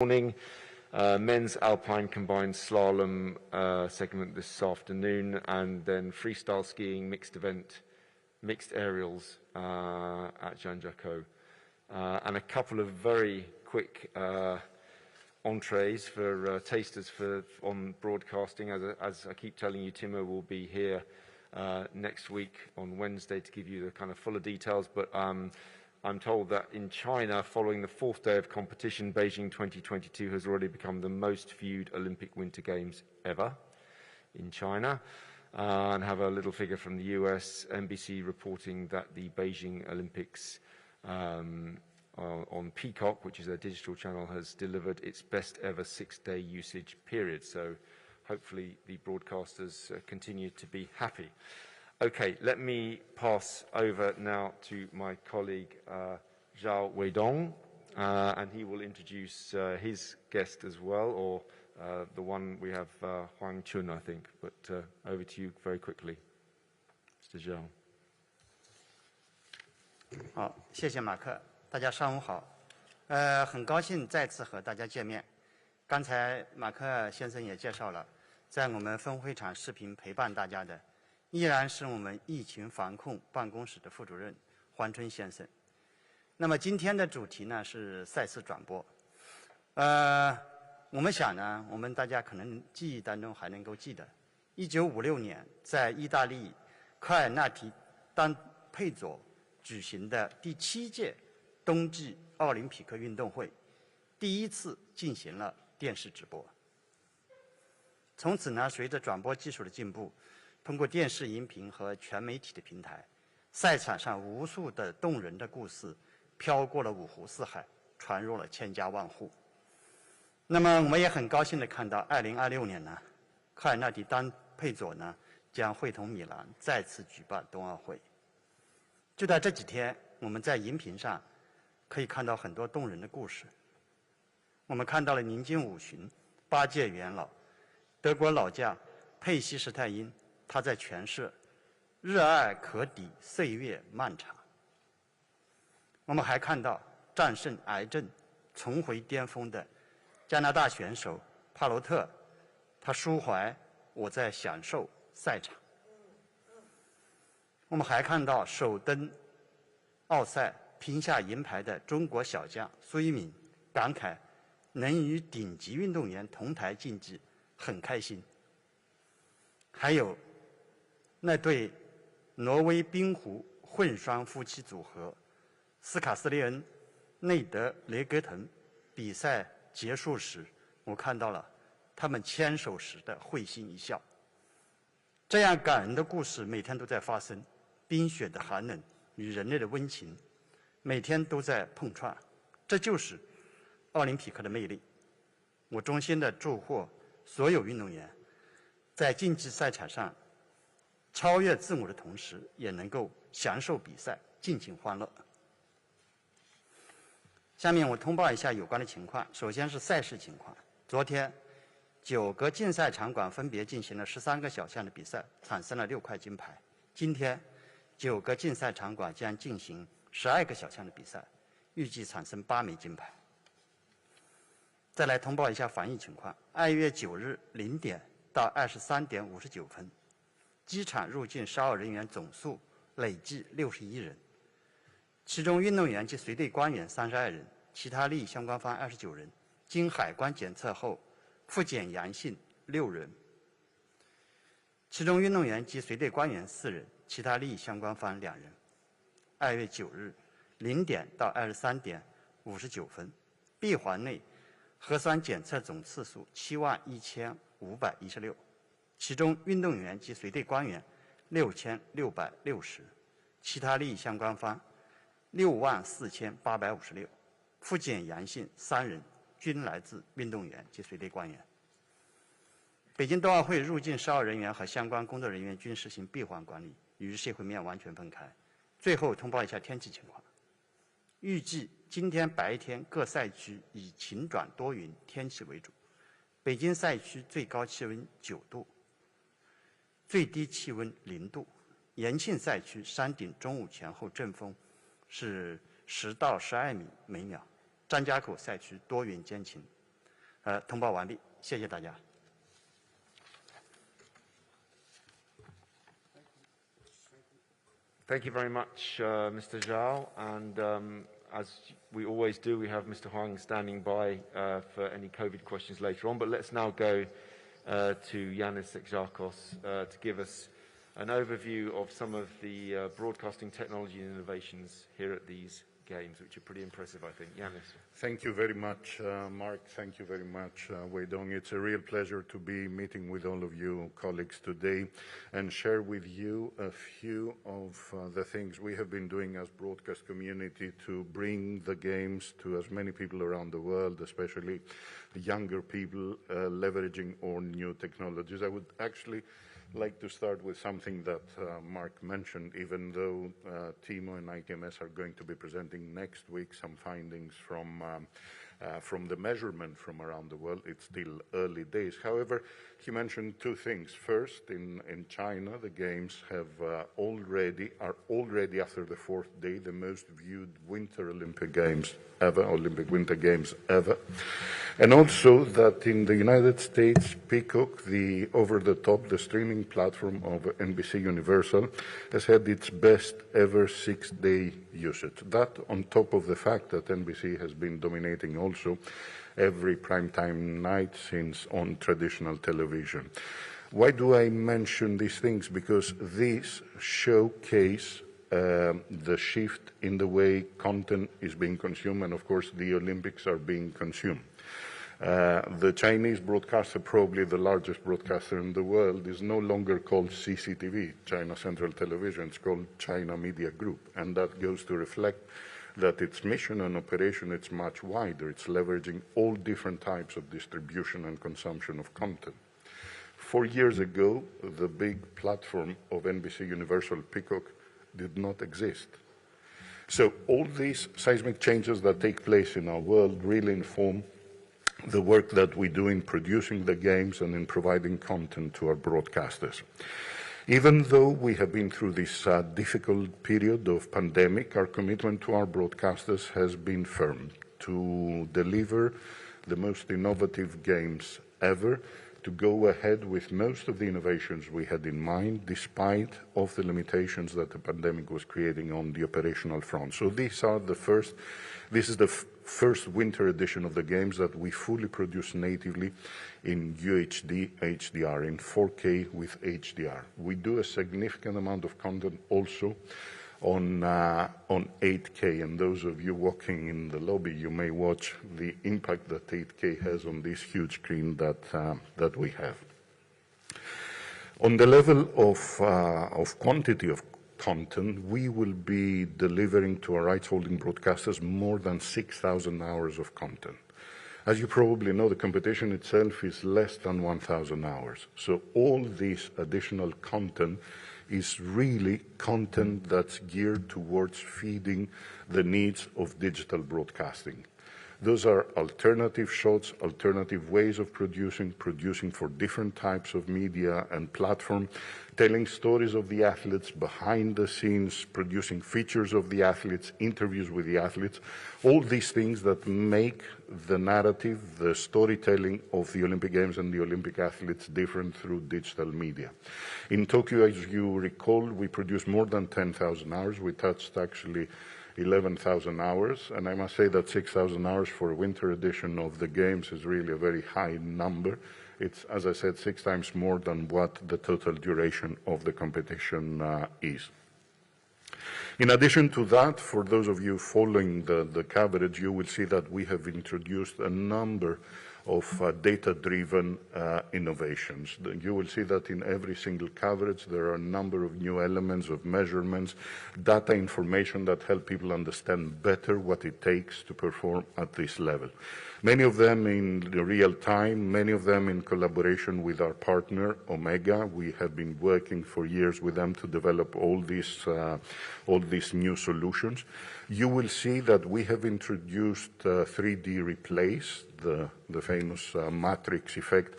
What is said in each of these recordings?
Morning. Men's alpine combined slalom segment this afternoon, and then freestyle skiing mixed event, mixed aerials at Zhangjiakou. And a couple of very quick entrees for tasters on broadcasting. As I keep telling you, Timo will be here next week on Wednesday to give you the kind of fuller details, but I'm told that in China, following the fourth day of competition, Beijing 2022 has already become the most viewed Olympic Winter Games ever in China. And have a little figure from the US, NBC reporting that the Beijing Olympics on Peacock, which is their digital channel, has delivered its best ever 6-day usage period. So hopefully the broadcasters continue to be happy. Okay, let me pass over now to my colleague Zhao Weidong, and he will introduce his guest as well, or the one we have, Huang Chun, I think. But over to you very quickly, Mr. Zhao. 好，谢谢马克，大家上午好。很高兴再次和大家见面。刚才马克先生也介绍了，在我们分会场视频陪伴大家的，依然是我们疫情防控办公室的副主任黄春先生。那么今天的主题呢是赛事转播。我们想呢，我们大家可能记忆当中还能够记得，1956年在意大利科尔纳提丹佩佐举行的第7届冬季奥林匹克运动会，第一次进行了电视直播。从此呢，随着转播技术的进步，通过电视荧屏和全媒体的平台，赛场上无数的动人的故事飘过了五湖四海，传入了千家万户。那么我们也很高兴地看到2026年呢，科尔纳蒂丹佩佐呢将会同米兰再次举办冬奥会。就在这几天，我们在荧屏上可以看到很多动人的故事。我们看到了宁静五旬8届元老德国老将佩西施泰因，他在诠释日爱可抵岁月漫长。我们还看到战胜癌症重回巅峰的加拿大选手帕罗特，他抒怀我在享受赛场。我们还看到首登奥赛拼下银牌的中国小将苏一鸣，感慨能与顶级运动员同台竞技很开心。还有那对挪威冰壶混双夫妻组合斯卡斯列恩、内德雷格滕，比赛结束时，我看到了他们牵手时的会心一笑。这样感人的故事每天都在发生，冰雪的寒冷与人类的温情每天都在碰撞，这就是奥林匹克的魅力。我衷心的祝贺所有运动员在竞技赛场上超越自我的同时，也能够享受比赛，尽情欢乐。下面我通报一下有关的情况。首先是赛事情况。昨天9个竞赛场馆分别进行了13个小项的比赛，产生了6块金牌。今天9个竞赛场馆将进行12个小项的比赛，预计产生8枚金牌。再来通报一下防疫情况。2月9日0点到23点59分，机场入境12人员总数累计61人，其中运动员及随队官员32人，其他利益相关方29人，经海关检测后复检阳性6人，其中运动员及随队官员4人，其他利益相关方2人。2月9日0点到23点59分，闭环内核酸检测总次数71516，其中运动员及随队官员6660，其他利益相关方64856，复检阳性3人，均来自运动员及随队官员。北京冬奥会入境12人员和相关工作人员均实行闭环管理，与社会面完全分开。最后通报一下天气情况。预计今天白天各赛区以晴转多云天气为主。北京赛区最高气温9度，最低气温0度。延庆赛区山顶中午前后阵风是10到12米每秒。张家口赛区多云间晴，通报完毕，谢谢大家。Thank you very much, Mr. Zhao. And as we always do, we have Mr. Huang standing by for any COVID questions later on. But let's now go to Yanis Exarchos to give us an overview of some of the broadcasting technology and innovations here at these games, which are pretty impressive, I think. Yanis. Thank you very much, Mark. Thank you very much, Wei Dong. It's a real pleasure to be meeting with all of you colleagues today and share with you a few of the things we have been doing as broadcast community to bring the games to as many people around the world, especially younger people, leveraging all new technologies. I would actually like to start with something that Mark mentioned, even though Timo and IKMS are going to be presenting next week some findings from the measurement from around the world. It's still early days. However, he mentioned two things. First, in China, the games are already after the fourth day the most viewed Winter Olympic Games ever, Olympic Winter Games ever. And also that in the United States, Peacock, the over-the-top, the streaming platform of NBC Universal, has had its best ever 6-day usage. That on top of the fact that NBC has been dominating also every primetime night since on traditional television. Why do I mention these things? Because these showcase the shift in the way content is being consumed, and of course the Olympics are being consumed. The Chinese broadcaster, probably the largest broadcaster in the world, is no longer called CCTV, China Central Television. It's called China Media Group, and that goes to reflect that its mission and operation is much wider. It's leveraging all different types of distribution and consumption of content. 4 years ago, the big platform of NBC Universal Peacock did not exist. So all these seismic changes that take place in our world really inform the work that we do in producing the games and in providing content to our broadcasters. Even though we have been through this difficult period of pandemic, our commitment to our broadcasters has been firm to deliver the most innovative games ever, to go ahead with most of the innovations we had in mind, despite of the limitations that the pandemic was creating on the operational front. So this is the first winter edition of the games that we fully produce natively in UHD HDR, in 4K with HDR. We do a significant amount of content also on 8K, and those of you walking in the lobby, you may watch the impact that 8K has on this huge screen that we have. On the level of quantity of content, we will be delivering to our rights-holding broadcasters more than 6,000 hours of content. As you probably know, the competition itself is less than 1,000 hours. So all this additional content is really content that's geared towards feeding the needs of digital broadcasting. Those are alternative shots, alternative ways of producing for different types of media and platform, telling stories of the athletes behind the scenes, producing features of the athletes, interviews with the athletes, all these things that make the narrative, the storytelling of the Olympic Games and the Olympic athletes different through digital media. In Tokyo, as you recall, we produced more than 10,000 hours. We touched actually 11,000 hours, and I must say that 6,000 hours for a winter edition of the Games is really a very high number. It's, as I said, 6 times more than what the total duration of the competition is. In addition to that, for those of you following the coverage, you will see that we have introduced a number of data-driven innovations. You will see that in every single coverage there are a number of new elements of measurements, data information that help people understand better what it takes to perform at this level. Many of them in real time, many of them in collaboration with our partner, Omega. We have been working for years with them to develop all these new solutions. You will see that we have introduced 3D replays, the famous matrix effect,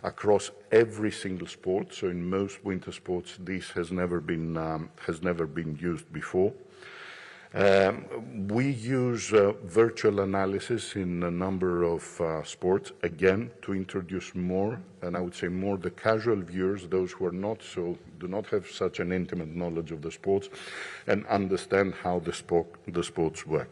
across every single sport. So in most winter sports, this has never been used before. We use virtual analysis in a number of sports, again, to introduce more, and I would say more the casual viewers, those who are do not have such an intimate knowledge of the sports, and understand how the sports work.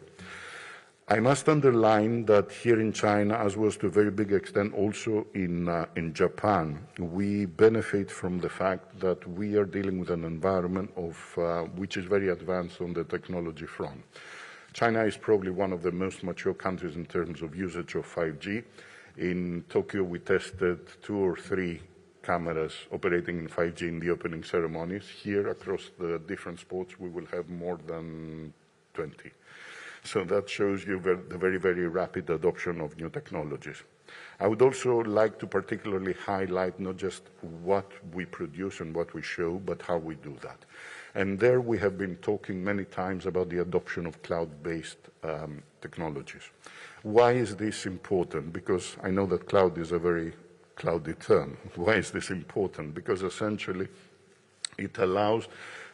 I must underline that here in China, as was to a very big extent also in Japan, we benefit from the fact that we are dealing with an environment which is very advanced on the technology front. China is probably one of the most mature countries in terms of usage of 5G. In Tokyo, we tested 2 or 3 cameras operating in 5G in the opening ceremonies. Here, across the different sports, we will have more than 20. So that shows you the very, very rapid adoption of new technologies. I would also like to particularly highlight not just what we produce and what we show, but how we do that. And there we have been talking many times about the adoption of cloud-based technologies. Why is this important? Because I know that cloud is a very cloudy term. Why is this important? Because essentially it allows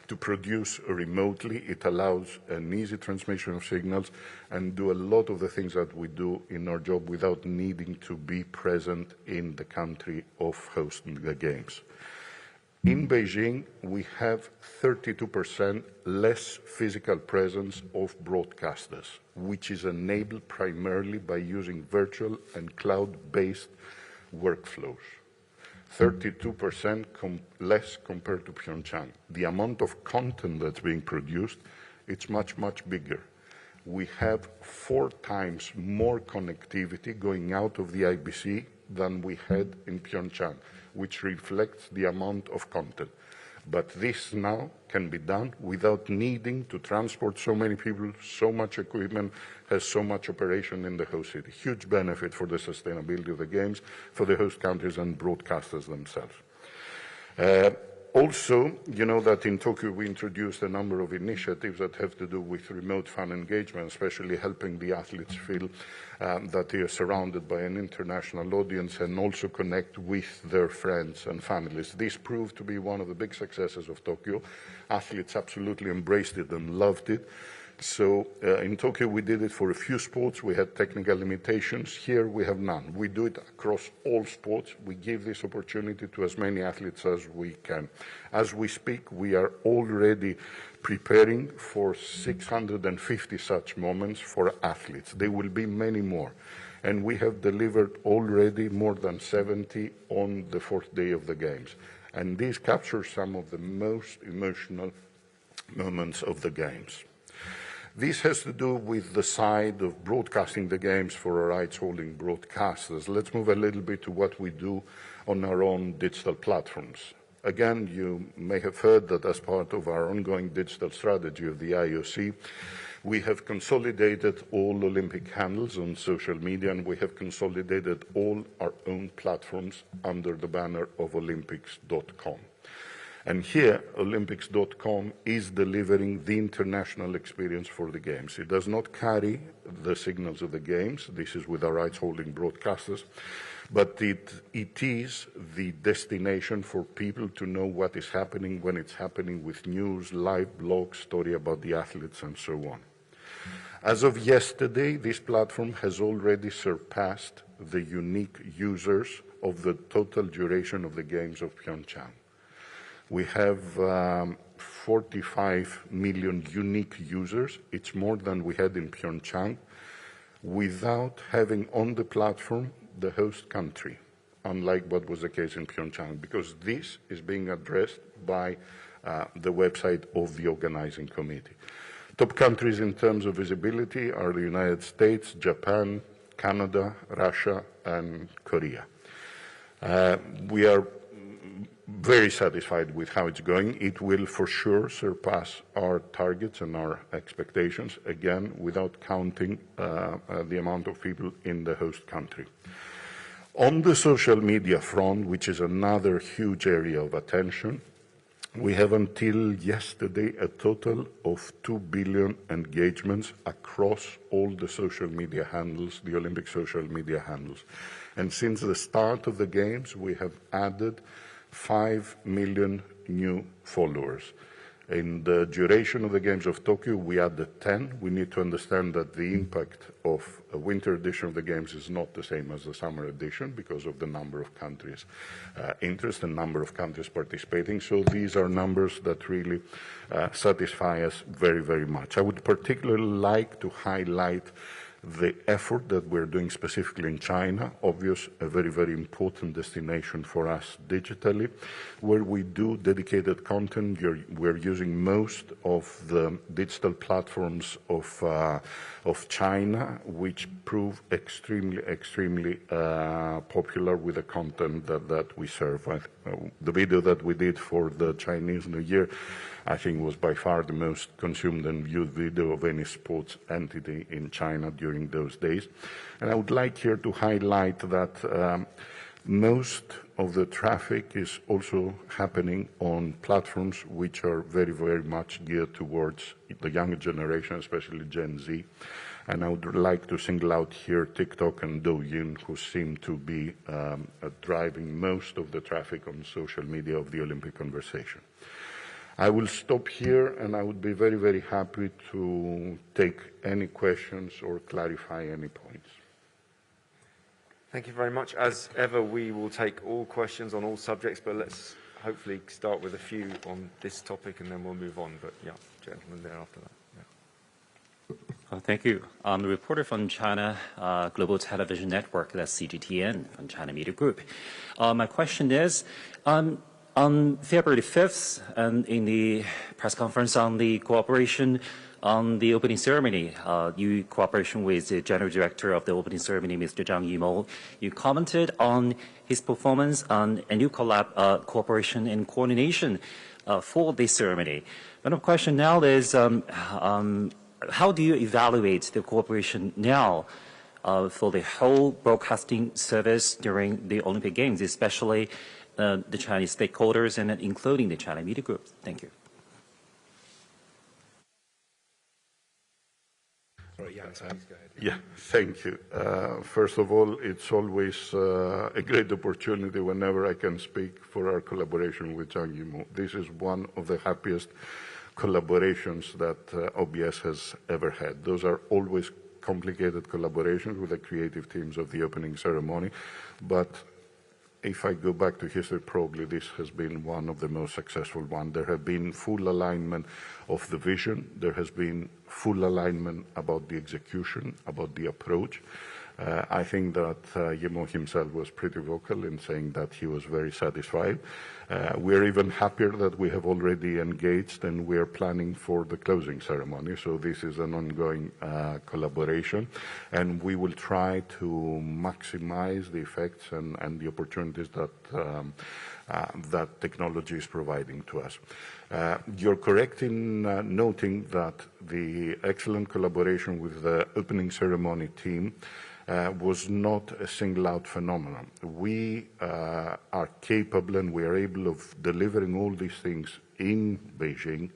to produce remotely, it allows an easy transmission of signals and do a lot of the things that we do in our job without needing to be present in the country of hosting the games. In Beijing, we have 32% less physical presence of broadcasters, which is enabled primarily by using virtual and cloud-based workflows. 32% less compared to Pyeongchang. The amount of content that's being produced, it's much, much bigger. We have 4 times more connectivity going out of the IBC than we had in Pyeongchang, which reflects the amount of content. But this now can be done without needing to transport so many people, so much equipment, has so much operation in the host city. Huge benefit for the sustainability of the games, for the host countries and broadcasters themselves. Also, you know that in Tokyo we introduced a number of initiatives that have to do with remote fan engagement, especially helping the athletes feel that they are surrounded by an international audience and also connect with their friends and families. This proved to be one of the big successes of Tokyo. Athletes absolutely embraced it and loved it. So in Tokyo, we did it for a few sports. We had technical limitations. Here, we have none. We do it across all sports. We give this opportunity to as many athletes as we can. As we speak, we are already preparing for 650 such moments for athletes. There will be many more. And we have delivered already more than 70 on the 4th day of the Games. And these capture some of the most emotional moments of the Games. This has to do with the side of broadcasting the games for our rights-holding broadcasters. Let's move a little bit to what we do on our own digital platforms. Again, you may have heard that as part of our ongoing digital strategy of the IOC, we have consolidated all Olympic handles on social media, and we have consolidated all our own platforms under the banner of Olympics.com. And here, Olympics.com is delivering the international experience for the Games. It does not carry the signals of the Games. This is with our rights-holding broadcasters. But it is the destination for people to know what is happening when it's happening with news, live blogs, story about the athletes, and so on. As of yesterday, this platform has already surpassed the unique users of the total duration of the Games of Pyeongchang. We have 45 million unique users. It's more than we had in Pyeongchang, without having on the platform the host country, unlike what was the case in Pyeongchang, because this is being addressed by the website of the Organizing Committee. Top countries in terms of visibility are the United States, Japan, Canada, Russia, and Korea. We are very satisfied with how it's going. It will for sure surpass our targets and our expectations, again, without counting the amount of people in the host country. On the social media front, which is another huge area of attention, we have until yesterday a total of 2 billion engagements across all the social media handles, the Olympic social media handles. And since the start of the Games, we have added 5 million new followers. In the duration of the Games of Tokyo, we added 10. We need to understand that the impact of a winter edition of the Games is not the same as the summer edition because of the number of countries interest and number of countries participating. So these are numbers that really satisfy us very, very much. I would particularly like to highlight the effort that we're doing specifically in China, obvious, a very, very important destination for us digitally, where we do dedicated content. We're using most of the digital platforms of China, which prove extremely popular with the content that we serve. The video that we did for the Chinese New Year, I think, was by far the most consumed and viewed video of any sports entity in China during those days. And I would like here to highlight that most of the traffic is also happening on platforms which are very, very much geared towards the younger generation, especially Gen Z. And I would like to single out here TikTok and Douyin, who seem to be driving most of the traffic on social media of the Olympic conversation. I will stop here, and I would be very, very happy to take any questions or clarify any points. Thank you very much. As ever, we will take all questions on all subjects, but let's hopefully start with a few on this topic, and then we'll move on. But yeah, gentlemen there after that. Yeah. Thank you. I'm the reporter from China Global Television Network, that's CGTN, from China Media Group. My question is, on February 5th, and in the press conference on the cooperation on the opening ceremony, you cooperation with the General Director of the opening ceremony, Mr. Zhang Yimou, you commented on his performance and new cooperation and coordination for this ceremony. But the question now is, how do you evaluate the cooperation now for the whole broadcasting service during the Olympic Games, especially the Chinese stakeholders and including the China Media Group? Thank you. Yeah, thank you. First of all, it's always a great opportunity whenever I can speak for our collaboration with Zhang Yimou. This is one of the happiest collaborations that OBS has ever had. Those are always complicated collaborations with the creative teams of the opening ceremony, but if I go back to history, probably this has been one of the most successful ones. There have been full alignment of the vision. There has been full alignment about the execution, about the approach. I think that Yimou himself was pretty vocal in saying that he was very satisfied. We're even happier that we have already engaged and we're planning for the closing ceremony. So this is an ongoing collaboration, and we will try to maximize the effects and the opportunities that that technology is providing to us. You're correct in noting that the excellent collaboration with the opening ceremony team was not a single-out phenomenon. We are capable and we are able of delivering all these things in Beijing,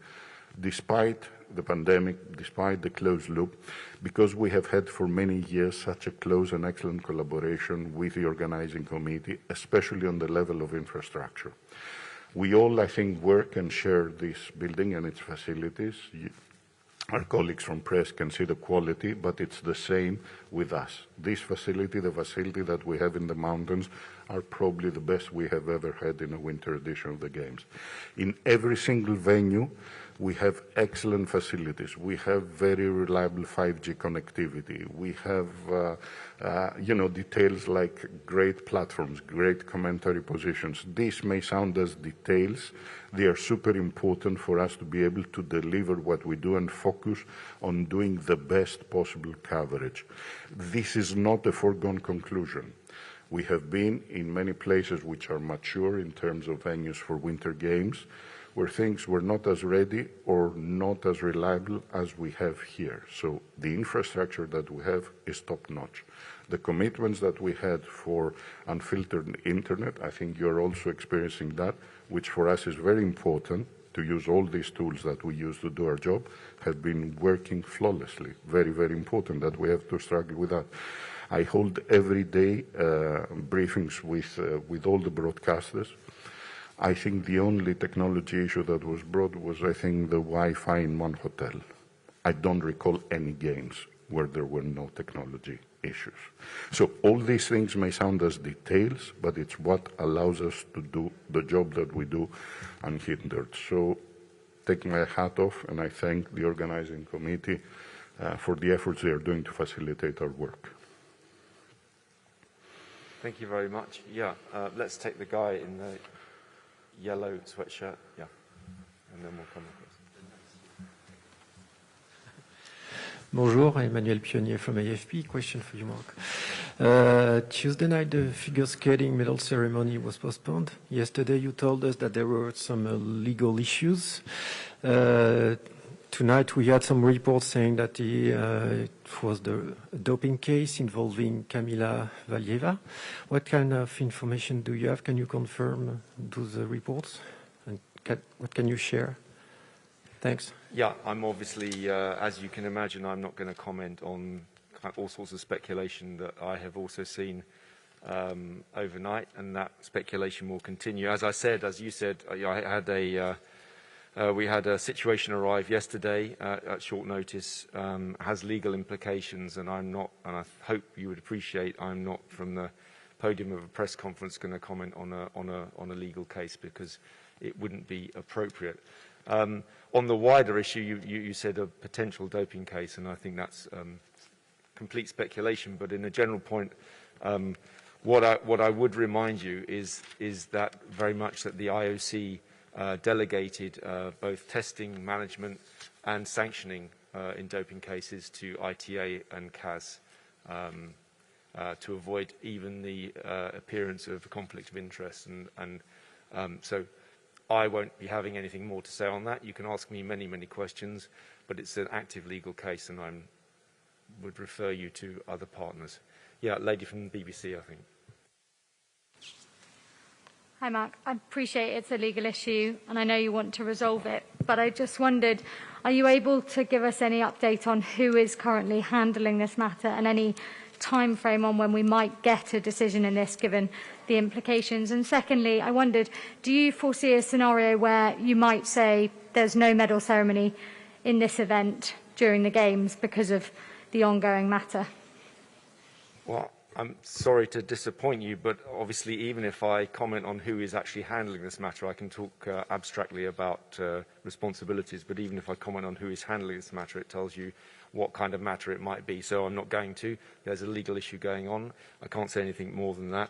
despite the pandemic, despite the closed loop, because we have had for many years such a close and excellent collaboration with the organizing committee, especially on the level of infrastructure. We all, I think, work and share this building and its facilities. Our colleagues from press can see the quality, but it's the same with us. This facility, the facility that we have in the mountains, are probably the best we have ever had in a winter edition of the Games. In every single venue, we have excellent facilities. We have very reliable 5G connectivity. We have, details like great platforms, great commentary positions. These may sound as details. They are super important for us to be able to deliver what we do and focus on doing the best possible coverage. This is not a foregone conclusion. We have been in many places which are mature in terms of venues for Winter Games, where things were not as ready or not as reliable as we have here. So the infrastructure that we have is top-notch. The commitments that we had for unfiltered internet, I think you're also experiencing that, which for us is very important to use all these tools that we use to do our job, have been working flawlessly. Very, very important that we have to struggle with that. I hold every day briefings with all the broadcasters. I think the only technology issue that was brought was, I think, the Wi-Fi in one hotel. I don't recall any games where there were no technology issues. So all these things may sound as details, but it's what allows us to do the job that we do unhindered. So take my hat off, and I thank the organizing committee for the efforts they are doing to facilitate our work. Thank you very much. Yeah, let's take the guy in the yellow sweatshirt. Yeah, and then we'll come across. Bonjour, Emmanuel Pionnier from AFP. Question for you, Mark. Tuesday night, the figure skating medal ceremony was postponed. Yesterday, you told us that there were some legal issues. Tonight, we had some reports saying that it was the doping case involving Kamila Valieva. What kind of information do you have? Can you confirm those reports? And what can you share? Thanks. Yeah, I'm obviously, as you can imagine, I'm not going to comment on all sorts of speculation that I have also seen overnight, and that speculation will continue. As I said, as you said, we had a situation arrive yesterday at short notice, has legal implications, and I'm not, and I hope you would appreciate, I'm not from the podium of a press conference going to comment on a legal case, because it wouldn't be appropriate. On the wider issue, you said a potential doping case, and I think that's complete speculation. But in a general point, what I would remind you is that very much that the IOC delegated both testing, management, and sanctioning in doping cases to ITA and CAS to avoid even the appearance of a conflict of interest. So I won't be having anything more to say on that. You can ask me many, many questions, but it's an active legal case, and I would refer you to other partners. Yeah, lady from the BBC, I think. Hi, Mark. I appreciate it's a legal issue, and I know you want to resolve it, but I just wondered, are you able to give us any update on who is currently handling this matter and any time frame on when we might get a decision in this, given the implications? And secondly, I wondered, do you foresee a scenario where you might say there's no medal ceremony in this event during the Games because of the ongoing matter? Well, I'm sorry to disappoint you, but obviously even if I comment on who is actually handling this matter, I can talk abstractly about responsibilities, but even if I comment on who is handling this matter, it tells you what kind of matter it might be. So I'm not going to. There's a legal issue going on. I can't say anything more than that.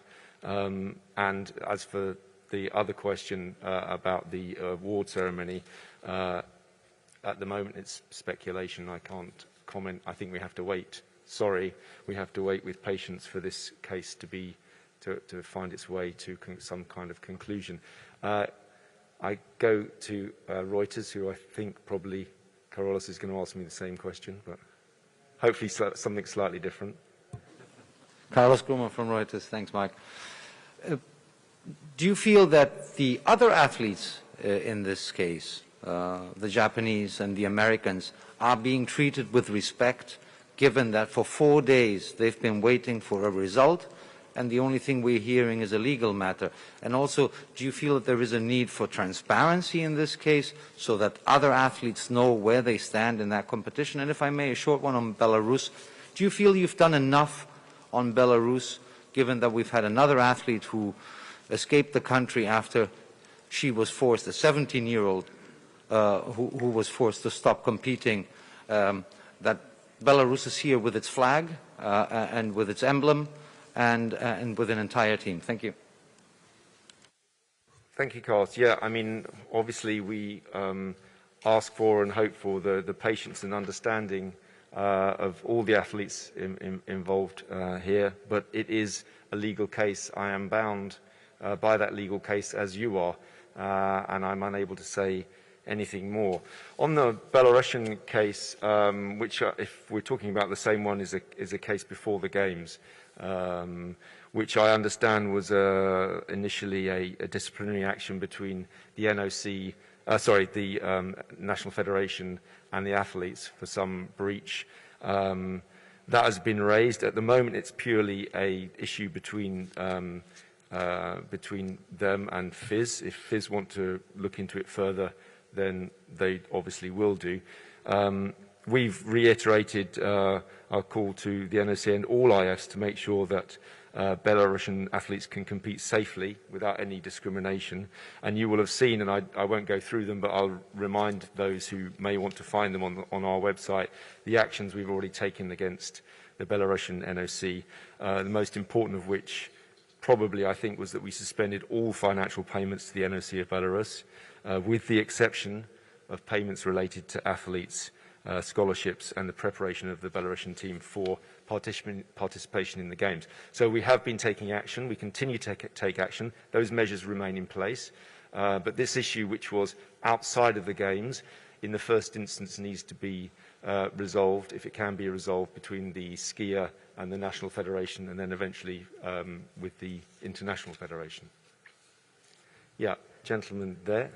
And as for the other question about the award ceremony, at the moment it's speculation. I can't comment. I think we have to wait. Sorry, we have to wait with patience for this case to find its way to some kind of conclusion. I go to Reuters, who I think probably Carolus is going to ask me the same question, but hopefully something slightly different. Carlos Grumer from Reuters. Thanks, Mike. Do you feel that the other athletes in this case, the Japanese and the Americans, are being treated with respect, given that for 4 days they've been waiting for a result and the only thing we're hearing is a legal matter? And also, do you feel that there is a need for transparency in this case so that other athletes know where they stand in that competition? And if I may, a short one on Belarus. Do you feel you've done enough on Belarus, given that we've had another athlete who escaped the country after she was forced, a 17-year-old who was forced to stop competing, that Belarus is here with its flag and with its emblem and with an entire team? Thank you. Thank you, Carlos. Yeah, I mean, obviously we ask for and hope for the patience and understanding of all the athletes involved here, but it is a legal case. I am bound by that legal case, as you are, and I'm unable to say anything more. On the Belarusian case, which, if we're talking about the same one, is a case before the Games, which I understand was initially a disciplinary action between the NOC, the National Federation and the athletes for some breach. That has been raised. At the moment, it's purely an issue between between them and FIS. If FIS want to look into it further, then they obviously will do. We've reiterated our call to the NOC and all IS to make sure that Belarusian athletes can compete safely without any discrimination. And you will have seen, and I won't go through them, but I'll remind those who may want to find them on our website, the actions we've already taken against the Belarusian NOC, the most important of which probably, I think, was that we suspended all financial payments to the NOC of Belarus, with the exception of payments related to athletes, scholarships and the preparation of the Belarusian team for participation in the Games. So we have been taking action. We continue to take action. Those measures remain in place. But this issue, which was outside of the Games, in the first instance needs to be resolved, if it can be resolved, between the skier and the National Federation, and then eventually with the International Federation. Yeah, gentleman there.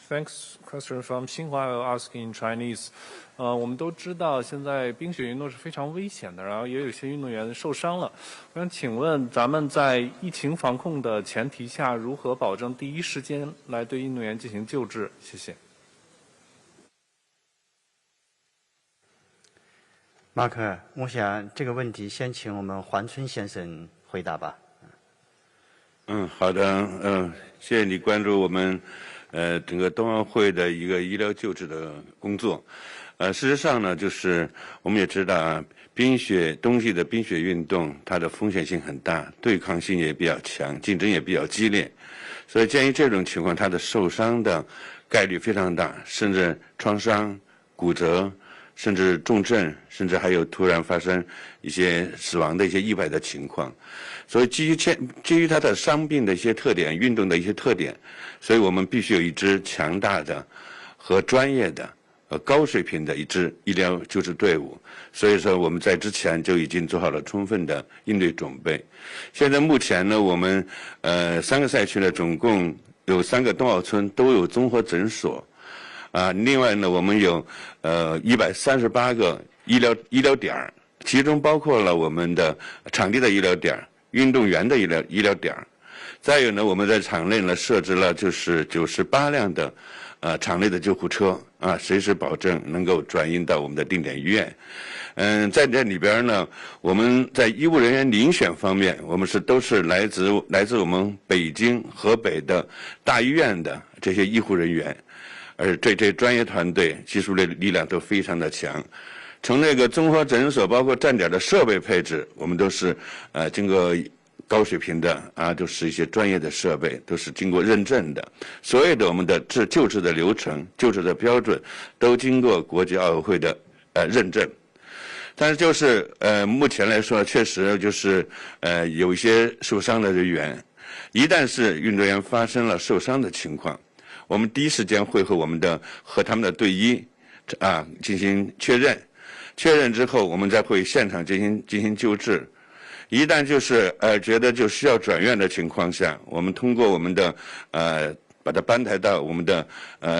Thanks. Question from Xinhua. I will ask in Chinese. 我们都知道现在冰雪运动是非常危险的，然后也有些运动员受伤了。我想请问，咱们在疫情防控的前提下，如何保证第一时间来对运动员进行救治？谢谢。马克，我想这个问题先请我们黄春先生回答吧。好的，谢谢你关注我们整个冬奥会的一个医疗救治的工作。事实上呢，就是我们也知道啊，冬季的冰雪运动，它的风险性很大，对抗性也比较强，竞争也比较激烈，所以鉴于这种情况，它的受伤的概率非常大，甚至创伤、骨折，甚至重症，甚至还有突然发生一些死亡的一些意外的情况。所以基于它的伤病的一些特点，运动的一些特点，所以我们必须有一支强大的和专业的高水平的一支医疗救治队伍。所以说我们在之前就已经做好了充分的应对准备。现在目前呢，我们3个赛区呢，总共有3个冬奥村都有综合诊所。另外呢，我们有138个医疗点，其中包括了我们的场地的医疗点、运动员的医疗点。再有呢，我们在场内呢设置了就是98辆的场内的救护车随时保证能够转运到我们的定点医院。在这里边呢，我们在医务人员遴选方面，我们都是来自我们北京、河北的大医院的这些医护人员。而这专业团队技术力量都非常的强，从那个综合诊所包括站点的设备配置，我们都是经过高水平的都是一些专业的设备，都是经过认证的。所有的我们的救治的流程、救治的标准都经过国际奥委会的认证。但是就是目前来说，确实就是有一些受伤的人员，一旦是运动员发生了受伤的情况，我们第一时间会和他们的队医进行确认之后，我们再会现场进行救治。一旦就是觉得就需要转院的情况下，我们通过我们的把它搬抬到我们的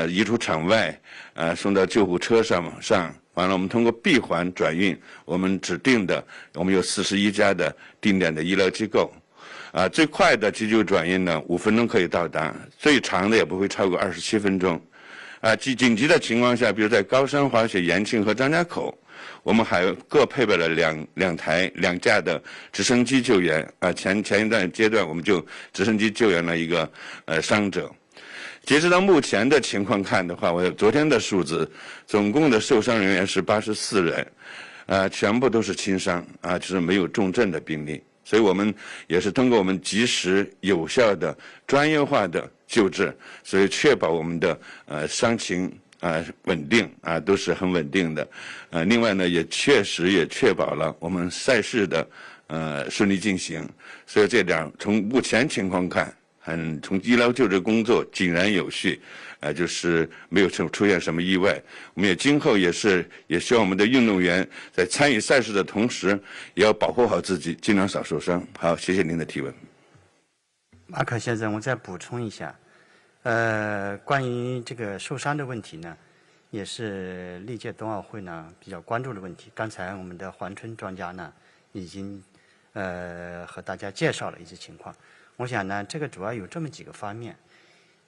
移出场外，送到救护车上，完了我们通过闭环转运我们指定的，我们有41家的定点的医疗机构。最快的急救转运呢，5分钟可以到达，最长的也不会超过27分钟。紧急的情况下，比如在高山滑雪延庆和张家口，我们还各配备了两架的直升机救援。前一段阶段，我们就直升机救援了一个伤者。截止到目前的情况看的话，我昨天的数字，总共的受伤人员是84人，全部都是轻伤就是没有重症的病例。所以我们也是通过我们及时、有效的、专业化的救治，所以确保我们的伤情稳定都是很稳定的。另外呢，也确保了我们赛事的顺利进行。所以这点从目前情况看，从医疗救治工作井然有序，就是没有出现什么意外。我们今后也希望我们的运动员在参与赛事的同时，也要保护好自己，尽量少受伤。好，谢谢您的提问。马可先生，我再补充一下，关于这个受伤的问题呢，也是历届冬奥会呢比较关注的问题。刚才我们的黄春专家呢已经和大家介绍了一些情况。我想呢，这个主要有这么几个方面。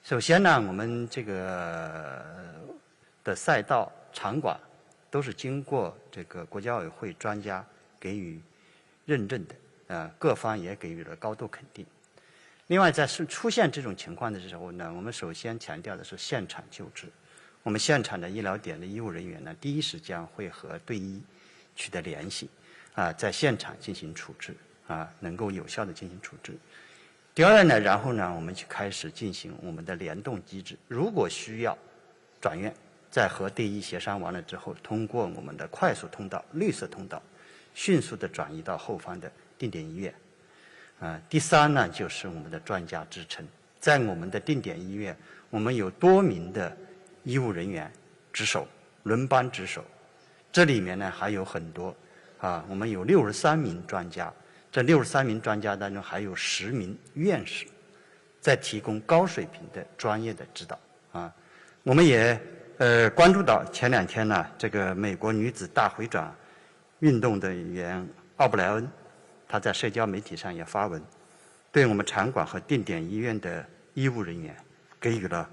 首先呢，我们这个的赛道场馆都是经过这个国际奥委会专家给予认证的，各方也给予了高度肯定。另外，在出现这种情况的时候呢，我们首先强调的是现场救治。我们现场的医疗点的医务人员呢，第一时间会和队医取得联系，在现场进行处置，能够有效的进行处置。第二呢，然后呢，我们就开始进行我们的联动机制。如果需要转院，在和队医协商完了之后，通过我们的快速通道、绿色通道，迅速的转移到后方的定点医院。第三呢，就是我们的专家支撑。在我们的定点医院，我们有多名的医务人员值守，轮班值守。这里面呢还有很多，我们有63名专家。这63名专家当中，还有10名院士，在提供高水平的专业的指导。我们也关注到前2天呢，这个美国女子大回转运动的员奥布莱恩，他在社交媒体上也发文，对我们场馆和定点医院的医务人员给予了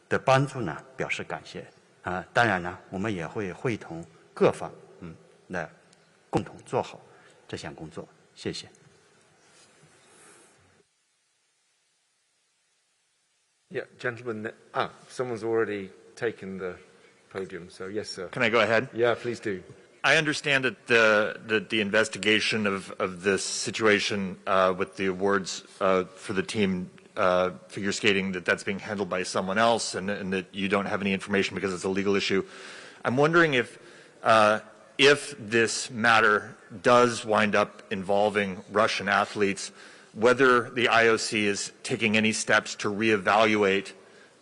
的帮助呢，表示感谢。当然呢，我们也会会同各方来共同做好这项工作。谢谢。Yeah, gentlemen. Someone's already taken the podium, so yes, sir. Can I go ahead? Yeah, please do. I understand that the investigation of this situation with the awards for the team figure skating, that's being handled by someone else, and that you don't have any information because it's a legal issue. I'm wondering if this matter does wind up involving Russian athletes, whether the IOC is taking any steps to reevaluate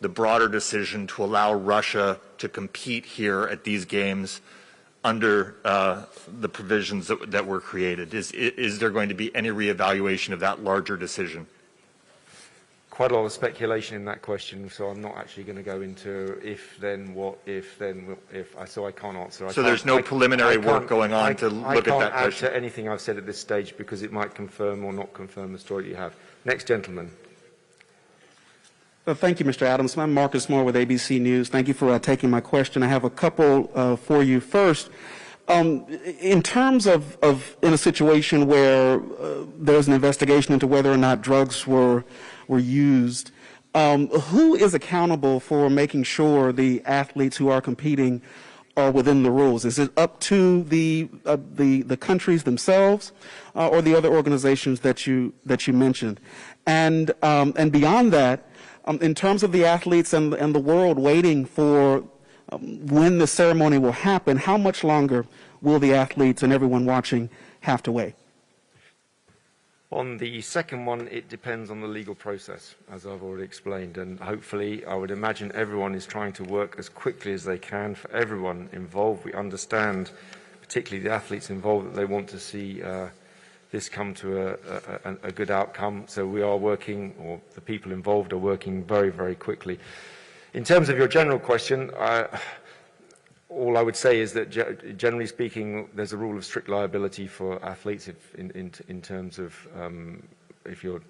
the broader decision to allow Russia to compete here at these games under the provisions that were created. Is there going to be any reevaluation of that larger decision? Quite a lot of speculation in that question, so I'm not actually going to go into if, then, what, if, then, if. So I can't answer. So there's no preliminary work going on to look at that question? I can't add to anything I've said at this stage because it might confirm or not confirm the story you have. Next gentleman. Thank you, Mr. Adams. I'm Marcus Moore with ABC News. Thank you for taking my question. I have a couple for you. First, in terms of in a situation where there's an investigation into whether or not drugs were used, who is accountable for making sure the athletes who are competing are within the rules? Is it up to the countries themselves or the other organizations that you mentioned? And beyond that, in terms of the athletes and the world waiting for when the ceremony will happen, how much longer will the athletes and everyone watching have to wait? On the second one, it depends on the legal process, as I've already explained, and hopefully I would imagine everyone is trying to work as quickly as they can for everyone involved. We understand, particularly the athletes involved, that they want to see this come to a good outcome, so we are working, or the people involved are working very, very quickly. In terms of your general question, all I would say is that, generally speaking, there's a rule of strict liability for athletes in terms of if you're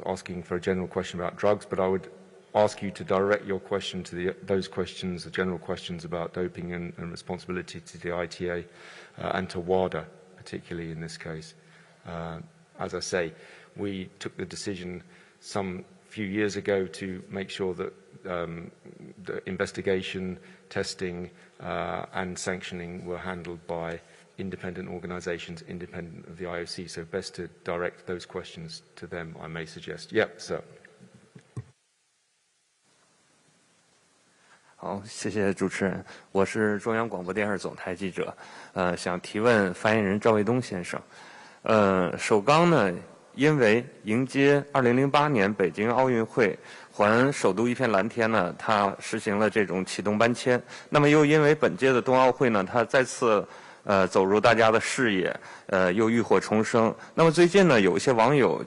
asking for a general question about drugs, but I would ask you to direct your question to those questions, the general questions about doping and responsibility to the ITA and to WADA, particularly in this case. As I say, we took the decision some few years ago to make sure that the investigation, testing and sanctioning were handled by independent organisations, independent of the IOC. So best to direct those questions to them, I may suggest. Yep, sir. 好，谢谢主持人，我是中央广播电视总台记者，想提问发言人赵卫东先生。首钢呢，因为迎接2008年北京奥运会，还首都一片蓝天呢，它实行了这种启动搬迁。那么又因为本届的冬奥会呢，它再次走入大家的视野，又浴火重生。那么最近呢，有一些网友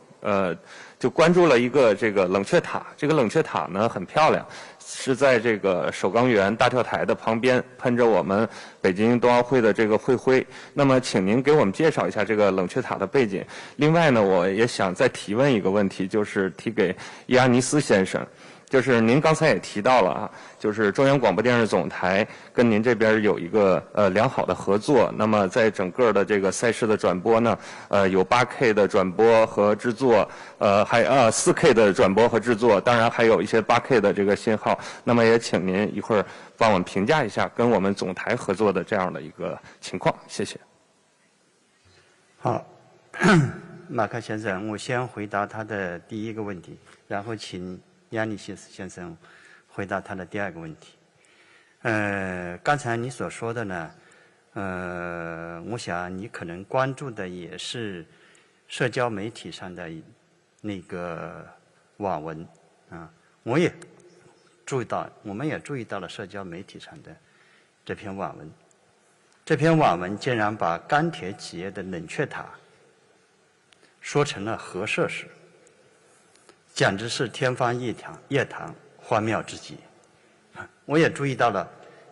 就关注了一个这个冷却塔，这个冷却塔呢很漂亮，是在这个首钢园大跳台的旁边，喷着我们北京冬奥会的这个会徽。那么请您给我们介绍一下这个冷却塔的背景。另外呢，我也想再提问一个问题，就是提给伊阿尼斯先生。就是您刚才也提到了啊，就是中央广播电视总台跟您这边有一个良好的合作。那么在整个的这个赛事的转播呢，有 8K 的转播和制作，还4K 的转播和制作，当然还有一些 8K 的这个信号。那么也请您一会儿帮我们评价一下跟我们总台合作的这样的一个情况，谢谢。好，马克先生，我先回答他的第一个问题，然后请亚尼西斯先生回答他的第二个问题。刚才你所说的呢，我想你可能关注的也是社交媒体上的那个网文啊，我们也注意到了社交媒体上的这篇网文。这篇网文竟然把钢铁企业的冷却塔说成了核设施，简直是天方夜谭，荒谬之极。我也注意到了，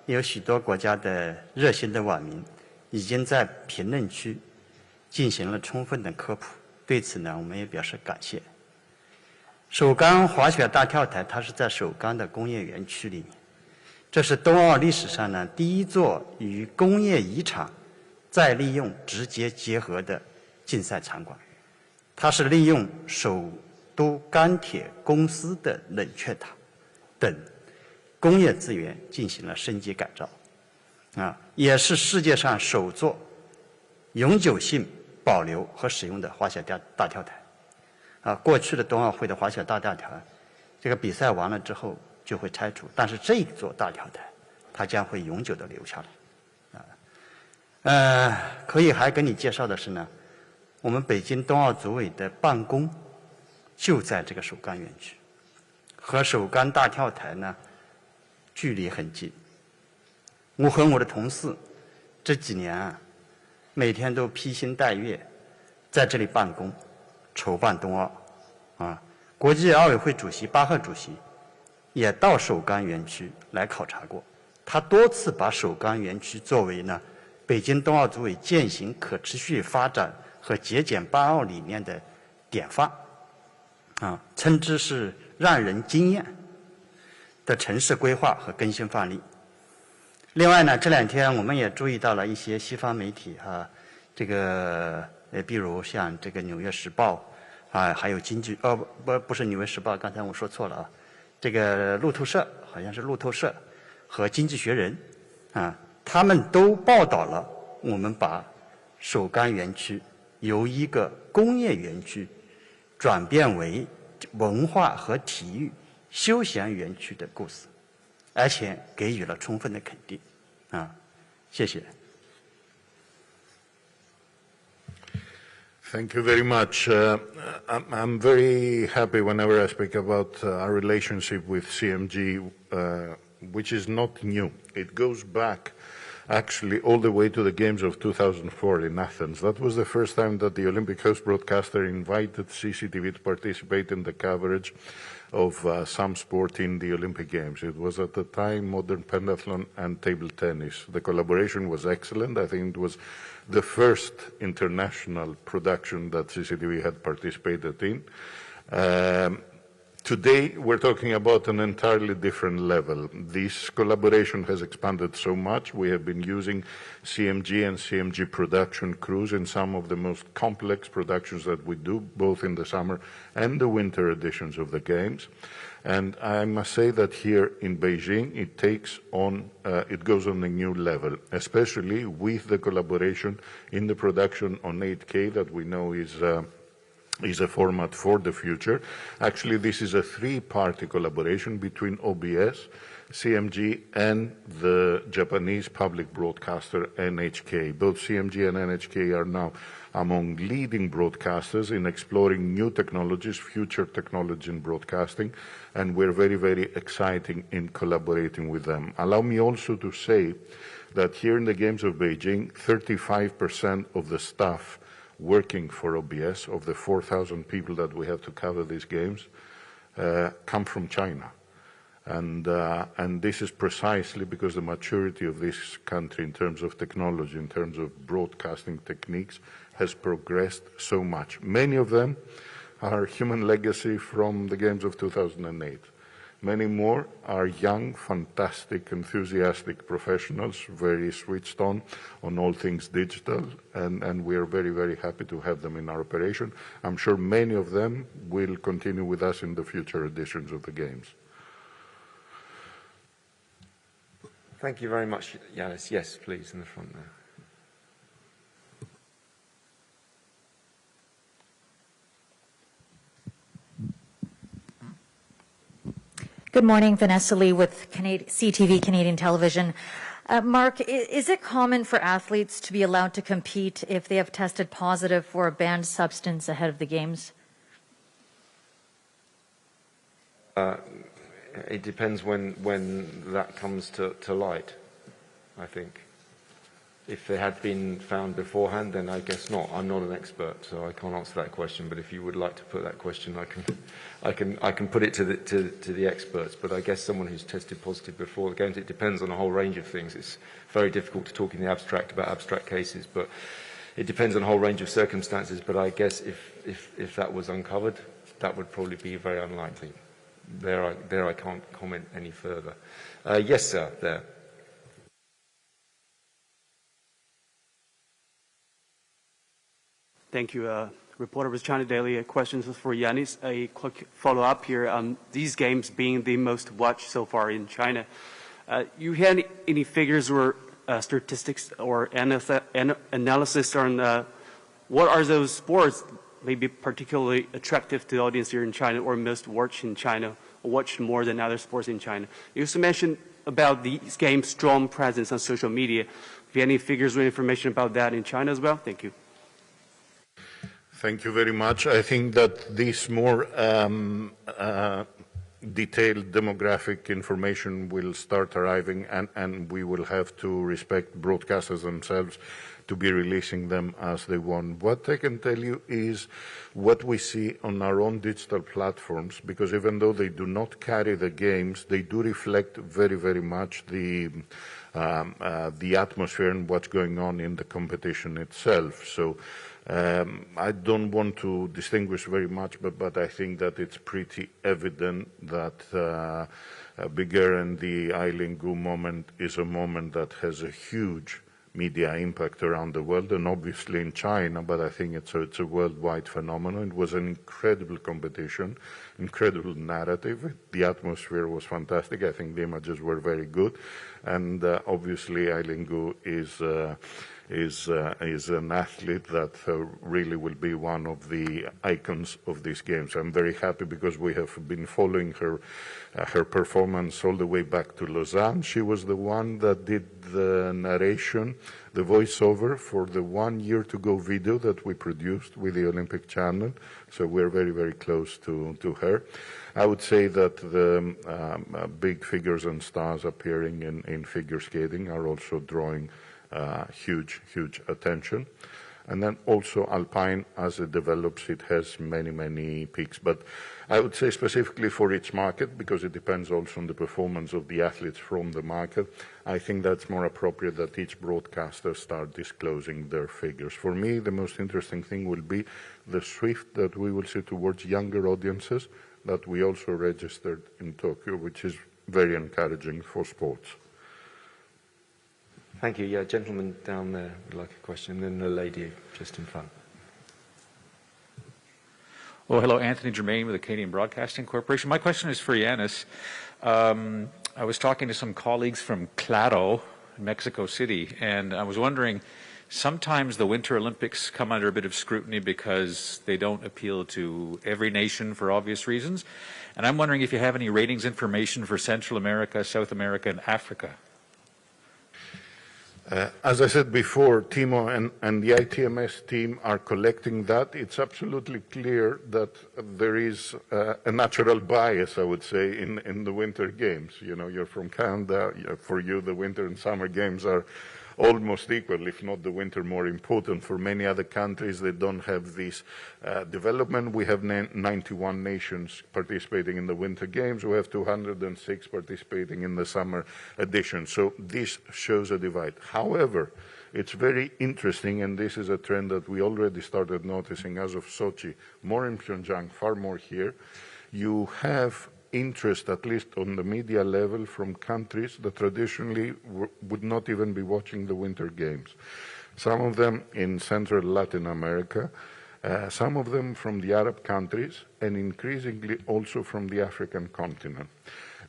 有许多国家的热心的网民已经在评论区进行了充分的科普，对此呢，我们也表示感谢。首钢滑雪大跳台，它是在首钢的工业园区里面，这是冬奥历史上呢第一座与工业遗产再利用直接结合的竞赛场馆。它是利用首都钢铁公司的冷却塔等工业资源进行了升级改造，也是世界上首座永久性保留和使用的滑雪大跳台。过去的冬奥会的滑雪大跳台，这个比赛完了之后就会拆除，但是这座大跳台它将会永久的留下来。可以还跟你介绍的是呢，我们北京冬奥组委的办公就在这个首钢园区，和首钢大跳台呢距离很近。我和我的同事这几年每天都披星戴月在这里办公，筹办冬奥。国际奥委会主席巴赫主席也到首钢园区来考察过，他多次把首钢园区作为呢北京冬奥组委践行可持续发展和节俭办奥理念的典范，称之是让人惊艳的城市规划和更新范例。另外呢，这两天我们也注意到了一些西方媒体这个比如像这个《纽约时报》还有不是《纽约时报》，刚才我说错了这个路透社，好像是路透社和《经济学人》他们都报道了我们把首钢园区由一个工业园区转变为文化和体育休闲园区的故事，而且给予了充分的肯定。谢谢。Thank you very much. I'm very happy whenever I speak about our relationship with CMG, which is not new. It goes back actually all the way to the Games of 2004 in Athens. That was the first time that the Olympic host broadcaster invited CCTV to participate in the coverage of some sport in the Olympic Games. It was at the time modern pentathlon and table tennis. The collaboration was excellent. I think it was the first international production that CCTV had participated in. Today, we're talking about an entirely different level. This collaboration has expanded so much. We have been using CMG and CMG production crews in some of the most complex productions that we do, both in the summer and the winter editions of the Games. And I must say that here in Beijing, it goes on a new level, especially with the collaboration in the production on 8K that we know is a format for the future. Actually, this is a three-party collaboration between OBS, CMG, and the Japanese public broadcaster NHK. Both CMG and NHK are now among leading broadcasters in exploring new technologies, future technology in broadcasting, and we're very, very excited in collaborating with them. Allow me also to say that here in the Games of Beijing, 35% of the staff working for OBS, of the 4,000 people that we have to cover these games, come from China. And this is precisely because the maturity of this country in terms of technology, in terms of broadcasting techniques, has progressed so much. Many of them are human legacy from the Games of 2008. Many more are young, fantastic, enthusiastic professionals, very switched on all things digital, and we are very, very happy to have them in our operation. I'm sure many of them will continue with us in the future editions of the Games. Thank you very much, Yanis. Yes, please, in the front there. Good morning, Vanessa Lee with CTV Canadian Television. Mark, is it common for athletes to be allowed to compete if they have tested positive for a banned substance ahead of the Games? It depends when that comes to light, I think. If they had been found beforehand, then I guess not. I'm not an expert, so I can't answer that question. But if you would like to put that question, I can put it to the experts. But I guess someone who's tested positive before the Games, it depends on a whole range of things. It's very difficult to talk in the abstract about abstract cases, but it depends on a whole range of circumstances. But I guess if that was uncovered, that would probably be very unlikely. There I can't comment any further. Yes, sir, there. Thank you. Reporter with China Daily. Questions for Yanis. A quick follow-up here on these games being the most watched so far in China. You had any figures or statistics or analysis on what are those sports maybe particularly attractive to the audience here in China or most watched in China, or watched more than other sports in China? You also mentioned about these games' strong presence on social media. Do you have any figures or information about that in China as well? Thank you. Thank you very much. I think that this more detailed demographic information will start arriving, and we will have to respect broadcasters themselves to be releasing them as they want. What I can tell you is what we see on our own digital platforms, because even though they do not carry the games, they do reflect very, very much the atmosphere and what's going on in the competition itself. So I don't want to distinguish very much, but I think that it's pretty evident that Bigger and the Eileen Gu moment is a moment that has a huge media impact around the world, and obviously in China, but I think it's a worldwide phenomenon. It was an incredible competition, incredible narrative. The atmosphere was fantastic. I think the images were very good, and obviously Eileen Gu is an athlete that really will be one of the icons of these games. I'm very happy because we have been following her performance all the way back to Lausanne. She was the one that did the narration, the voiceover for the 1 year to go video that we produced with the Olympic Channel. So we're very, very close to her. I would say that the big figures and stars appearing in figure skating are also drawing huge attention. And then also Alpine, as it develops, it has many peaks. But I would say specifically for each market, because it depends also on the performance of the athletes from the market, I think that's more appropriate that each broadcaster start disclosing their figures. For me, the most interesting thing will be the shift that we will see towards younger audiences that we also registered in Tokyo, which is very encouraging for sports. Thank you. Yeah, gentleman down there would like a question, then the lady just in front. Well, hello, Anthony Germain with the Canadian Broadcasting Corporation. My question is for Yanis. I was talking to some colleagues from Claro, Mexico City, and I was wondering, sometimes the Winter Olympics come under a bit of scrutiny because they don't appeal to every nation for obvious reasons. And I'm wondering if you have any ratings information for Central America, South America, and Africa. As I said before, Timo and the ITMS team are collecting that. It's absolutely clear that there is a natural bias, I would say, in the Winter Games. You know, you're from Canada. For you, the Winter and Summer Games are almost equal, if not the winter more important. For many other countries, they don't have this development. We have 91 nations participating in the Winter Games. We have 206 participating in the summer edition. So this shows a divide. However, it's very interesting, and this is a trend that we already started noticing as of Sochi, more in Pyeongchang, far more here. You have interest, at least on the media level, from countries that traditionally would not even be watching the Winter Games. Some of them in Central Latin America, some of them from the Arab countries, and increasingly also from the African continent.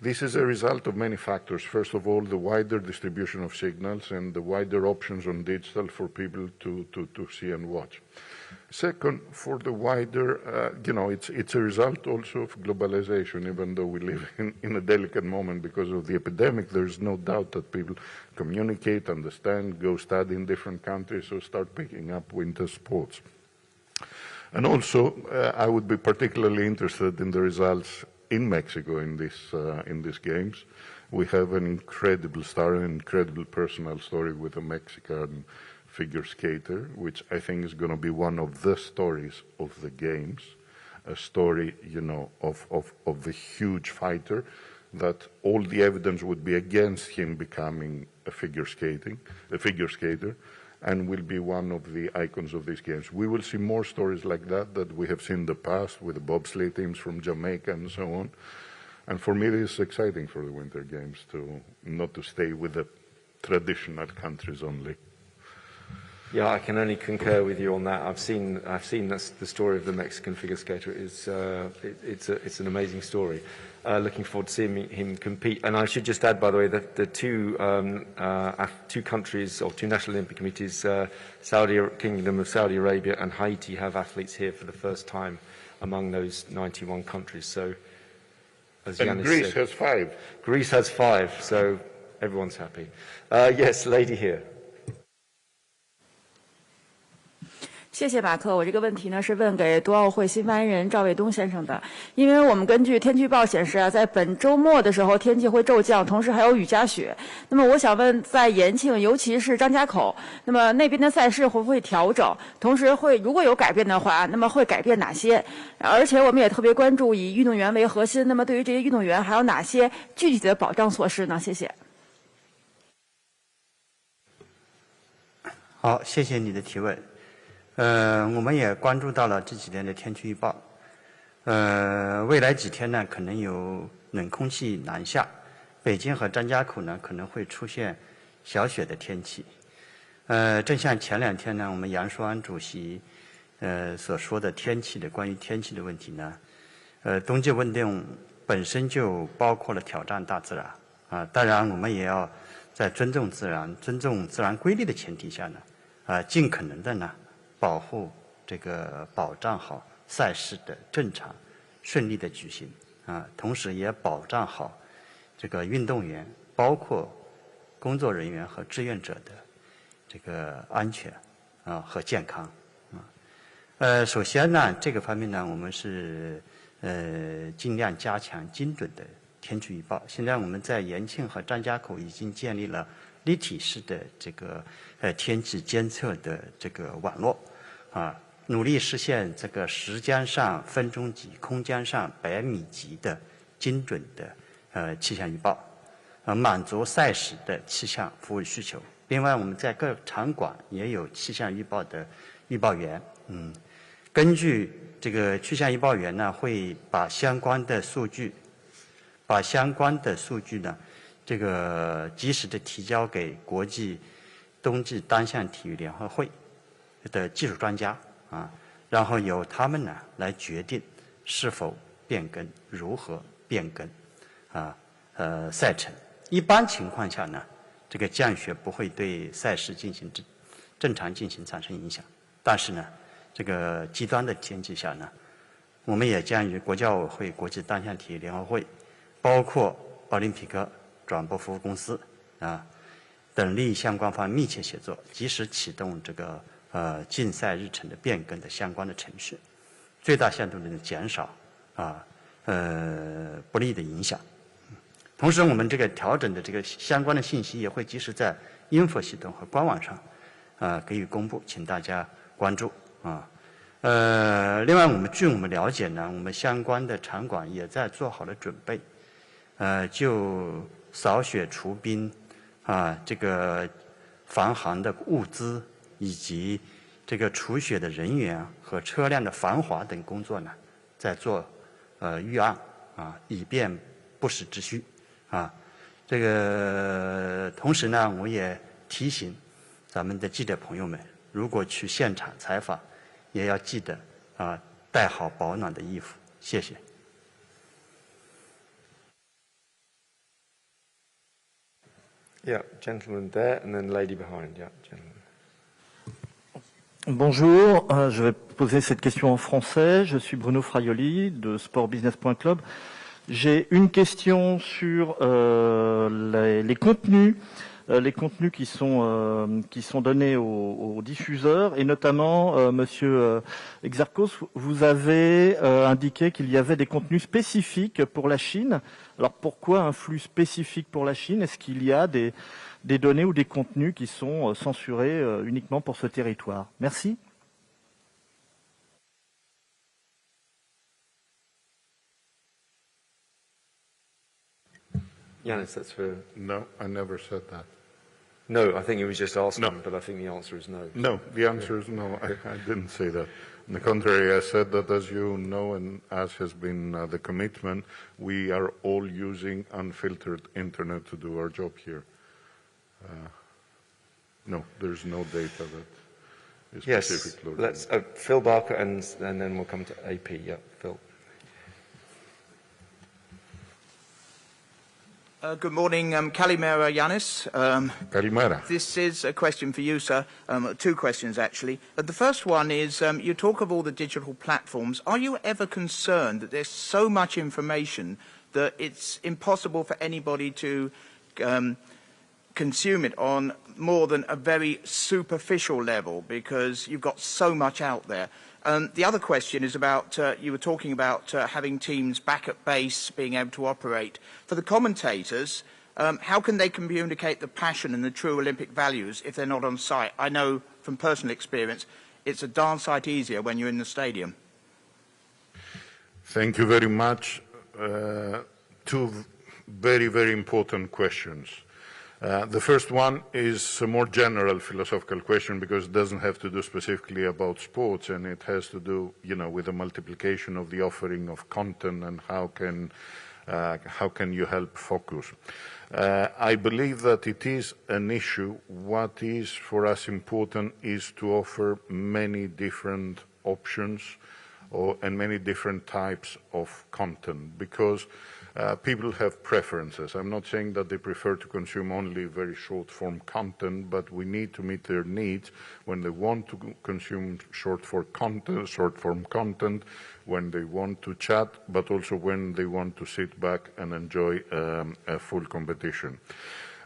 This is a result of many factors. First of all, the wider distribution of signals and the wider options on digital for people to see and watch. Second, for the wider, it's a result also of globalization, even though we live in a delicate moment because of the epidemic. There is no doubt that people communicate, understand, go study in different countries, so start picking up winter sports. And also, I would be particularly interested in the results in Mexico in these games. We have an incredible star, an incredible personal story with a Mexican figure skater, which I think is going to be one of the stories of the games, a story, of a huge fighter, that all the evidence would be against him becoming a figure skater, and will be one of the icons of these games. We will see more stories like that we have seen in the past with the bobsleigh teams from Jamaica and so on. And for me, it is exciting for the Winter Games not to stay with the traditional countries only. Yeah, I can only concur with you on that. I've seen the story of the Mexican figure skater. It's an amazing story. Looking forward to seeing him compete. And I should just add, by the way, that the two countries or two national Olympic committees, Kingdom of Saudi Arabia and Haiti, have athletes here for the first time among those 91 countries. So, as Yanis Greece said, has 5. Greece has 5, so everyone's happy. Yes, lady here. 谢谢马克，我这个问题呢是问给冬奥会新发言人赵卫东先生的。因为我们根据天气预报显示啊，在本周末的时候天气会骤降，同时还有雨夹雪。那么我想问，在延庆，尤其是张家口，那么那边的赛事会不会调整？同时如果有改变的话，那么会改变哪些？而且我们也特别关注以运动员为核心，那么对于这些运动员还有哪些具体的保障措施呢？谢谢。好，谢谢你的提问。我们也关注到了这几天的天气预报。未来几天呢，可能有冷空气南下，北京和张家口呢可能会出现小雪的天气。正像前2天呢，我们杨树安主席所说的关于天气的问题呢，冬季运动本身就包括了挑战大自然啊，当然我们也要在尊重自然、尊重自然规律的前提下呢，尽可能的呢。保障好赛事的正常顺利的举行啊，同时也保障好这个运动员，包括工作人员和志愿者的这个安全啊和健康啊。首先呢，这个方面呢，我们是尽量加强精准的天气预报。现在我们在延庆和张家口已经建立了立体式的这个天气监测的这个网络啊，努力实现这个时间上分钟级、空间上100米级的精准的气象预报，满足赛事的气象服务需求。另外，我们在各场馆也有气象预报的预报员，根据这个气象预报员呢，会把相关的数据呢，这个及时的提交给国际冬季单项体育联合会的技术专家啊，然后由他们呢来决定是否变更、如何变更赛程。一般情况下呢，这个降雪不会对赛事正常进行产生影响。但是呢，这个极端的天气下呢，我们也将与国际奥委会、国际单项体育联合会，包括奥林匹克转播服务公司等力相关方密切协作，及时启动这个竞赛日程的变更的相关的程序，最大限度的减少不利的影响。同时，我们这个调整的这个相关的信息也会及时在 info 系统和官网上给予公布，请大家关注另外，据我们了解呢，我们相关的场馆也在做好了准备，就扫雪除冰这个防寒的物资以及这个除雪的人员和车辆的防滑等工作呢，在做预案以便不时之需这个同时呢，我也提醒咱们的记者朋友们，如果去现场采访，也要记得带好保暖的衣服。谢谢。Yeah, gentleman there, and then lady behind. Yeah, gentleman. Bonjour, je vais poser cette question en français. Je suis Bruno Fraioli de sportbusiness.club. J'ai une question sur les contenus qui sont donnés aux diffuseurs, et notamment, Monsieur Exarchos, vous avez indiqué qu'il y avait des contenus spécifiques pour la Chine. Alors pourquoi un flux spécifique pour la Chine? Est-ce qu'il y a des données ou des contenus qui sont censurés uniquement pour ce territoire? Merci. Yanis, that's for... No, I never said that. No, I think it was just asking, No. but I think the answer is no. No, the answer is no. I didn't say that. On the contrary, I said that, as you know, and as has been the commitment, we are all using unfiltered internet to do our job here. No, there's no data that is specific. Yes, let's Phil Barker, and then we'll come to AP. Yeah, Phil. Good morning, Kalimera Yanis. Kalimera. This is a question for you, sir. Two questions, actually. The first one is, you talk of all the digital platforms. Are you ever concerned that there's so much information that it's impossible for anybody to consume it on more than a very superficial level, because you've got so much out there? The other question is about, you were talking about having teams back at base, being able to operate. For the commentators, how can they communicate the passion and the true Olympic values if they're not on site? I know from personal experience, it's a darn sight easier when you're in the stadium. Thank you very much. Two very, very important questions. The first one is a more general philosophical question, because it doesn't have to do specifically about sports, and it has to do, with the multiplication of the offering of content and how can you help focus. I believe that it is an issue. What is for us important is to offer many different options and many different types of content, because people have preferences. I'm not saying that they prefer to consume only very short-form content, but we need to meet their needs when they want to consume short-form content, when they want to chat, but also when they want to sit back and enjoy a full competition.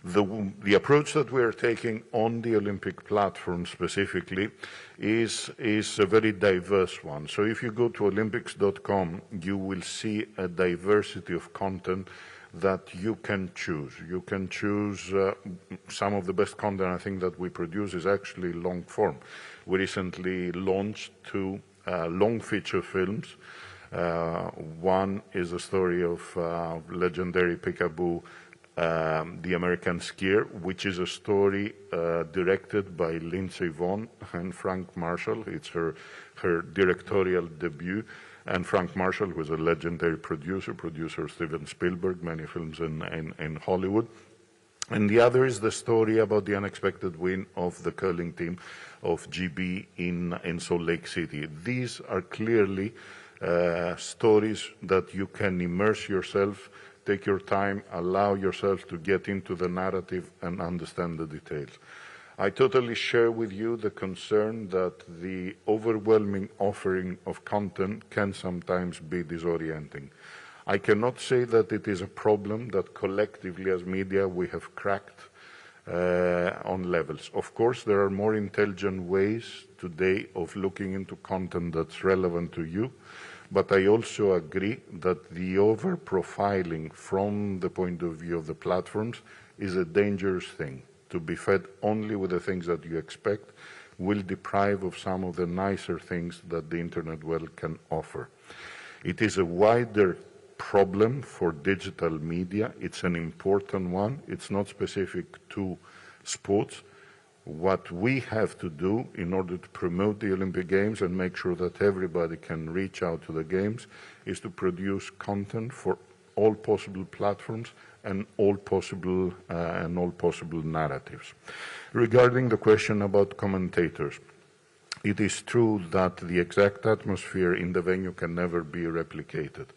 The approach that we are taking on the Olympic platform specifically is a very diverse one. So if you go to Olympics.com, you will see a diversity of content that you can choose. You can choose some of the best content I think that we produce is actually long form. We recently launched two long feature films. One is a story of legendary Peekaboo, the American skier, which is a story directed by Lindsay Vonn and Frank Marshall. It's her directorial debut. And Frank Marshall, who is a legendary producer Steven Spielberg, many films in Hollywood. And the other is the story about the unexpected win of the curling team of GB in Salt Lake City. These are clearly stories that you can immerse yourself, take your time, allow yourself to get into the narrative and understand the details. I totally share with you the concern that the overwhelming offering of content can sometimes be disorienting. I cannot say that it is a problem that collectively as media we have cracked. on levels. Of course, there are more intelligent ways today of looking into content that's relevant to you, but I also agree that the over-profiling from the point of view of the platforms is a dangerous thing. To be fed only with the things that you expect will deprive of some of the nicer things that the internet world can offer. It is a wider problem for digital media. It's an important one. It's not specific to sports. What we have to do in order to promote the Olympic Games and make sure that everybody can reach out to the Games is to produce content for all possible platforms and all possible narratives. Regarding the question about commentators, it is true that the exact atmosphere in the venue can never be replicated.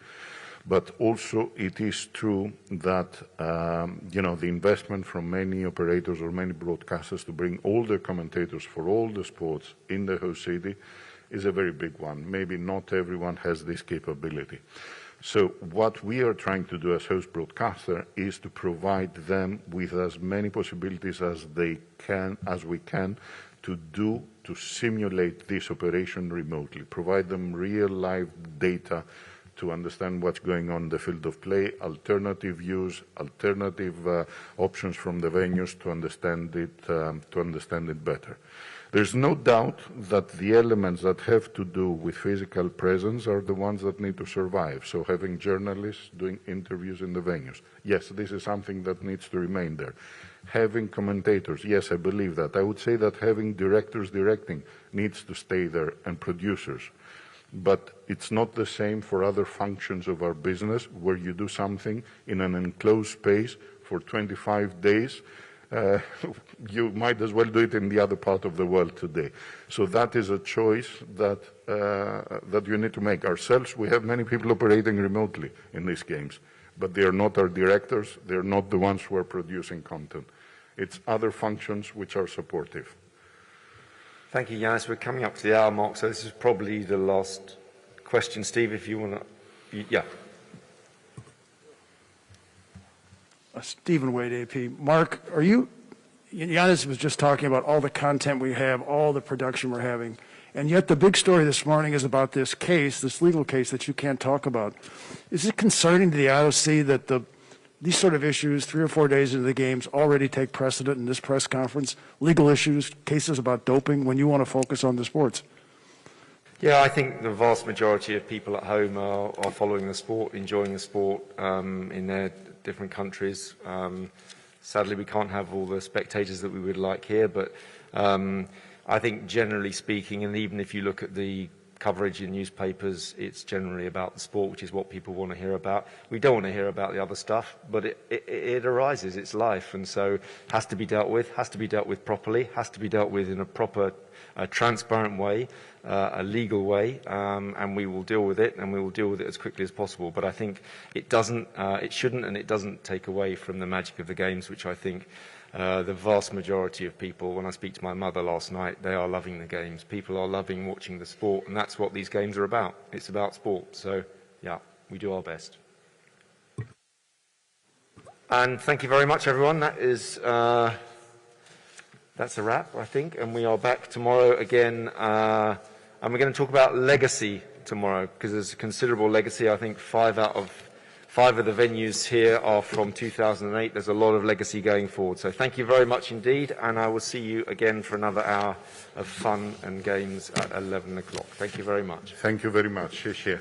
But also it is true that, the investment from many operators or many broadcasters to bring all their commentators for all the sports in the host city is a very big one. Maybe not everyone has this capability. So what we are trying to do as host broadcaster is to provide them with as many possibilities as we can to simulate this operation remotely, provide them real live data to understand what's going on in the field of play, alternative views, alternative options from the venues to understand it better. There's no doubt that the elements that have to do with physical presence are the ones that need to survive. So having journalists doing interviews in the venues, yes, this is something that needs to remain there. Having commentators, yes, I believe that. I would say that having directors directing needs to stay there, and producers. But it's not the same for other functions of our business where you do something in an enclosed space for 25 days. You might as well do it in the other part of the world today. So that is a choice that you need to make. Ourselves, we have many people operating remotely in these games, but they are not our directors. They are not the ones who are producing content. It's other functions which are supportive. Thank you, Yanis. We're coming up to the hour mark, so this is probably the last question. Steve, if you want to... Yeah. Stephen Wade, AP. Mark, Yanis was just talking about all the content we have, all the production we're having, and yet the big story this morning is about this case, this legal case that you can't talk about. Is it concerning to the IOC that these sort of issues, 3 or 4 days into the games, already take precedent in this press conference? Legal issues, cases about doping, when you want to focus on the sports? Yeah, I think the vast majority of people at home are following the sport, enjoying the sport in their different countries. Sadly, we can't have all the spectators that we would like here, but I think generally speaking, and even if you look at the coverage in newspapers, it's generally about the sport, which is what people want to hear about. We don't want to hear about the other stuff, but it arises, it's life, and so has to be dealt with properly, has to be dealt with in a proper, transparent way, a legal way, and we will deal with it, and we will deal with it as quickly as possible. But I think it shouldn't, and it doesn't take away from the magic of the games, which I think the vast majority of people, when I speak to my mother last night, they are loving the games. People are loving watching the sport, and that's what these games are about. It's about sport. So, yeah, we do our best. And thank you very much, everyone. That's a wrap, I think, and we are back tomorrow again, and we're going to talk about legacy tomorrow, because there's a considerable legacy. I think 5 of the venues here are from 2008. There's a lot of legacy going forward. So thank you very much indeed, and I will see you again for another hour of fun and games at 11 o'clock. Thank you very much. Thank you very much. 谢谢。